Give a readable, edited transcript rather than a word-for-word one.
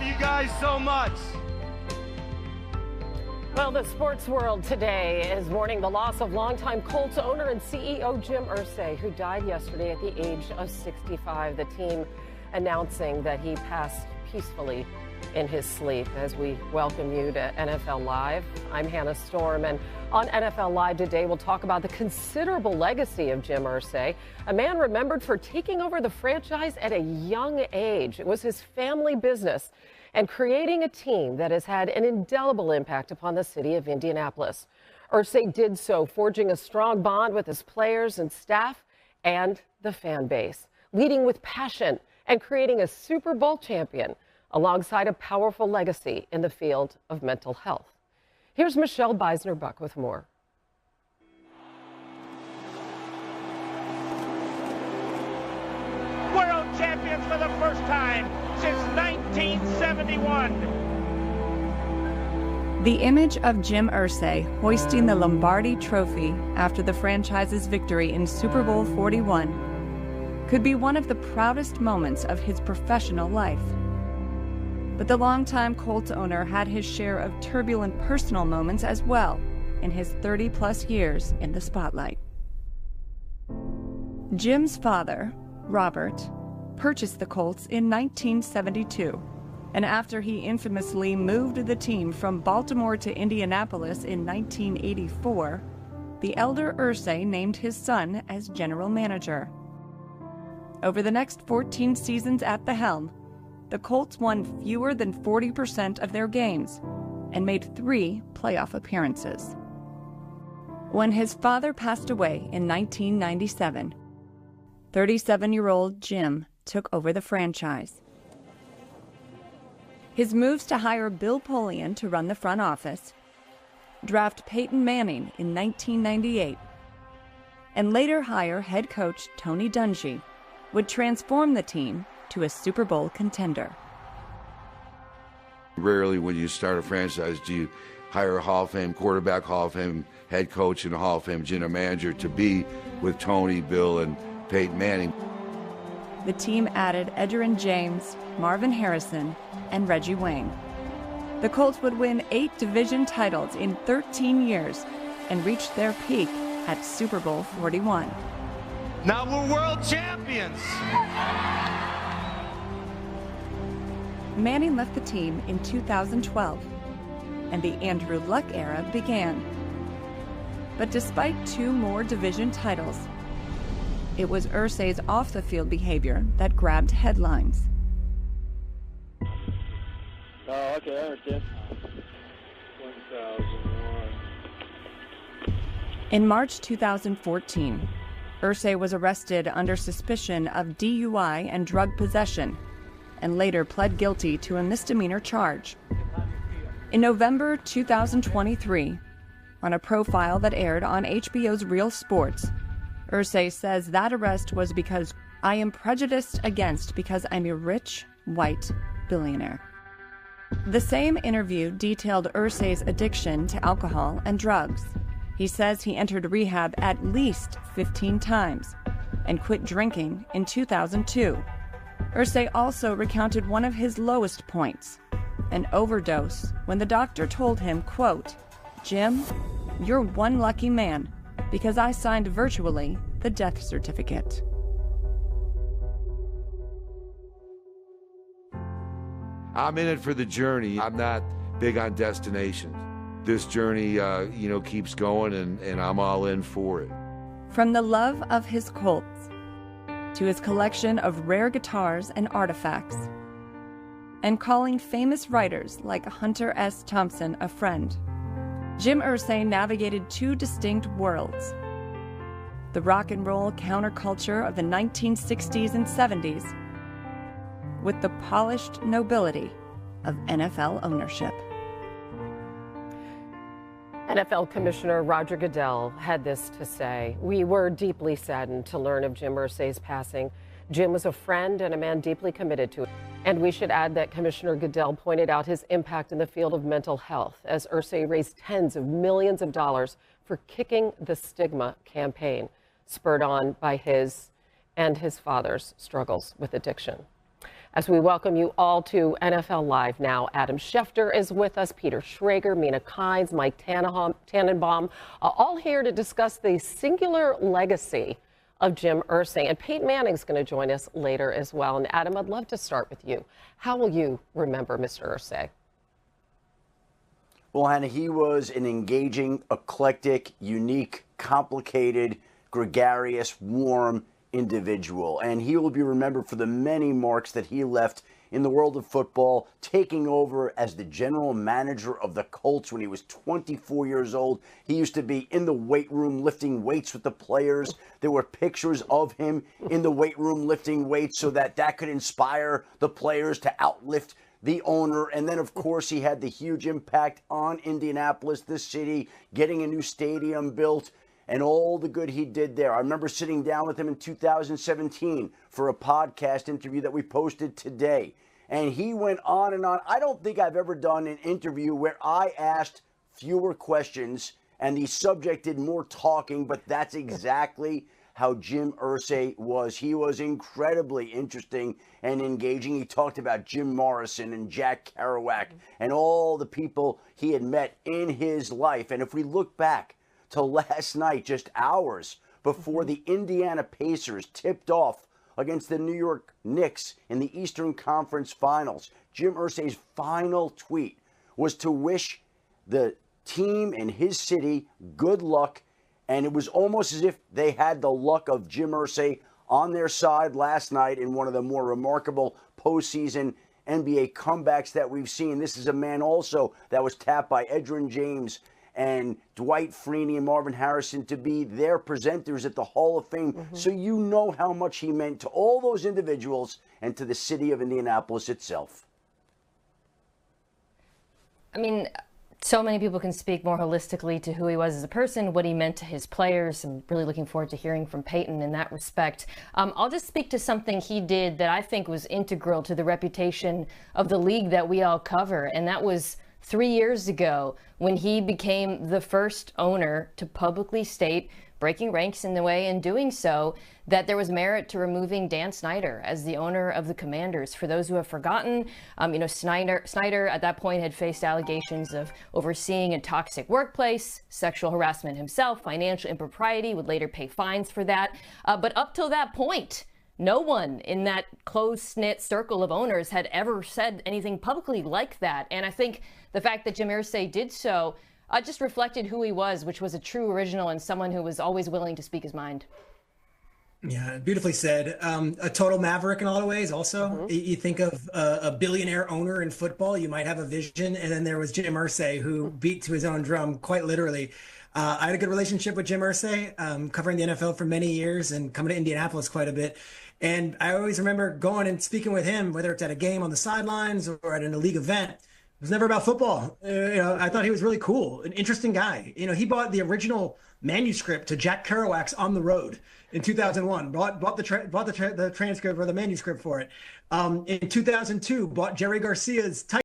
love you guys so much. Well, the sports world today is mourning the loss of longtime Colts owner and CEO Jim Irsay, who died yesterday at the age of 65. The team announcing that he passed peacefully in his sleep. As we welcome you to NFL Live, I'm Hannah Storm, and on NFL Live today we'll talk about the considerable legacy of Jim Irsay, a man remembered for taking over the franchise at a young age. It was his family business and creating a team that has had an indelible impact upon the city of Indianapolis. Irsay did so, forging a strong bond with his players and staff and the fan base, leading with passion and creating a Super Bowl champion alongside a powerful legacy in the field of mental health. Here's Michelle Beisner-Buck with more. World champions for the first time since 1971. The image of Jim Irsay hoisting the Lombardi Trophy after the franchise's victory in Super Bowl 41 could be one of the proudest moments of his professional life. But the longtime Colts owner had his share of turbulent personal moments as well in his 30-plus years in the spotlight. Jim's father, Robert, purchased the Colts in 1972, and after he infamously moved the team from Baltimore to Indianapolis in 1984, the elder Irsay named his son as general manager. Over the next 14 seasons at the helm, the Colts won fewer than 40% of their games and made 3 playoff appearances. When his father passed away in 1997, 37-year-old Jim took over the franchise. His moves to hire Bill Polian to run the front office, draft Peyton Manning in 1998, and later hire head coach Tony Dungy would transform the team to a Super Bowl contender. Rarely when you start a franchise do you hire a Hall of Fame quarterback, Hall of Fame head coach, and a Hall of Fame general manager to be with Tony, Bill, and Peyton Manning. The team added Edgerrin James, Marvin Harrison, and Reggie Wayne. The Colts would win 8 division titles in 13 years and reach their peak at Super Bowl 41. Now we're world champions. Manning left the team in 2012, and the Andrew Luck era began. But despite 2 more division titles, it was Irsay's off-the-field behavior that grabbed headlines. Oh, okay, I understand. 1001. In March 2014, Irsay was arrested under suspicion of DUI and drug possession, and later pled guilty to a misdemeanor charge. In November 2023, on a profile that aired on HBO's Real Sports, Irsay says that arrest was because I am prejudiced against because I'm a rich, white billionaire. The same interview detailed Irsay's addiction to alcohol and drugs. He says he entered rehab at least 15 times and quit drinking in 2002. Irsay also recounted one of his lowest points, an overdose, when the doctor told him, quote, "Jim, you're one lucky man, because I signed virtually the death certificate." I'm in it for the journey. I'm not big on destinations. This journey, keeps going, and I'm all in for it. From the love of his Colts to his collection of rare guitars and artifacts, and calling famous writers like Hunter S. Thompson a friend, Jim Irsay navigated 2 distinct worlds: the rock and roll counterculture of the 1960s and 70s, with the polished nobility of NFL ownership. NFL Commissioner Roger Goodell had this to say: "We were deeply saddened to learn of Jim Irsay's passing. Jim was a friend and a man deeply committed to it." And we should add that Commissioner Goodell pointed out his impact in the field of mental health, as Irsay raised tens of millions of dollars for Kicking the Stigma campaign, spurred on by his and his father's struggles with addiction. As we welcome you all to NFL Live now, Adam Schefter is with us, Peter Schrager, Mina Kimes, Mike Tannenbaum, all here to discuss the singular legacy of Jim Irsay. And Peyton Manning's going to join us later as well. And Adam, I'd love to start with you. How will you remember Mr. Irsay? Well, Hannah, he was an engaging, eclectic, unique, complicated, gregarious, warm individual. And he will be remembered for the many marks that he left in the world of football, taking over as the general manager of the Colts when he was 24 years old. He used to be in the weight room lifting weights with the players. There were pictures of him in the weight room lifting weights so that could inspire the players to outlift the owner. And then, of course, he had the huge impact on Indianapolis, the city, getting a new stadium built, and all the good he did there. I remember sitting down with him in 2017 for a podcast interview that we posted today. And he went on and on. I don't think I've ever done an interview where I asked fewer questions and the subject did more talking, but that's exactly how Jim Irsay was. He was incredibly interesting and engaging. He talked about Jim Morrison and Jack Kerouac and all the people he had met in his life. And if we look back to last night, just hours before the Indiana Pacers tipped off against the New York Knicks in the Eastern Conference Finals, Jim Irsay's final tweet was to wish the team in his city good luck. And it was almost as if they had the luck of Jim Irsay on their side last night in one of the more remarkable postseason NBA comebacks that we've seen. This is a man also that was tapped by Edgerrin James and Dwight Freeney and Marvin Harrison to be their presenters at the Hall of Fame. So you know how much he meant to all those individuals and to the city of Indianapolis itself. I mean, so many people can speak more holistically to who he was as a person, what he meant to his players. I'm really looking forward to hearing from Peyton in that respect. I'll just speak to something he did that I think was integral to the reputation of the league that we all cover, and that was 3 years ago when he became the first owner to publicly state, breaking ranks in the way and doing so, that there was merit to removing Dan Snyder as the owner of the Commanders. For those who have forgotten, Snyder at that point had faced allegations of overseeing a toxic workplace, sexual harassment himself, financial impropriety, would later pay fines for that. But up till that point, no one in that close-knit circle of owners had ever said anything publicly like that. And I think the fact that Jim Irsay did so just reflected who he was, which was a true original and someone who was always willing to speak his mind. Yeah, beautifully said. A total maverick in a lot of ways also. You think of a billionaire owner in football, you might have a vision. And then there was Jim Irsay, who beat to his own drum, quite literally. I had a good relationship with Jim Irsay, covering the NFL for many years and coming to Indianapolis quite a bit. And I always remember going and speaking with him, whether it's at a game on the sidelines or at a league event. It was never about football. I thought he was really cool, an interesting guy. He bought the original manuscript to Jack Kerouac's On the Road in 2001. Bought the transcript or the manuscript for it. In 2002, bought Jerry Garcia's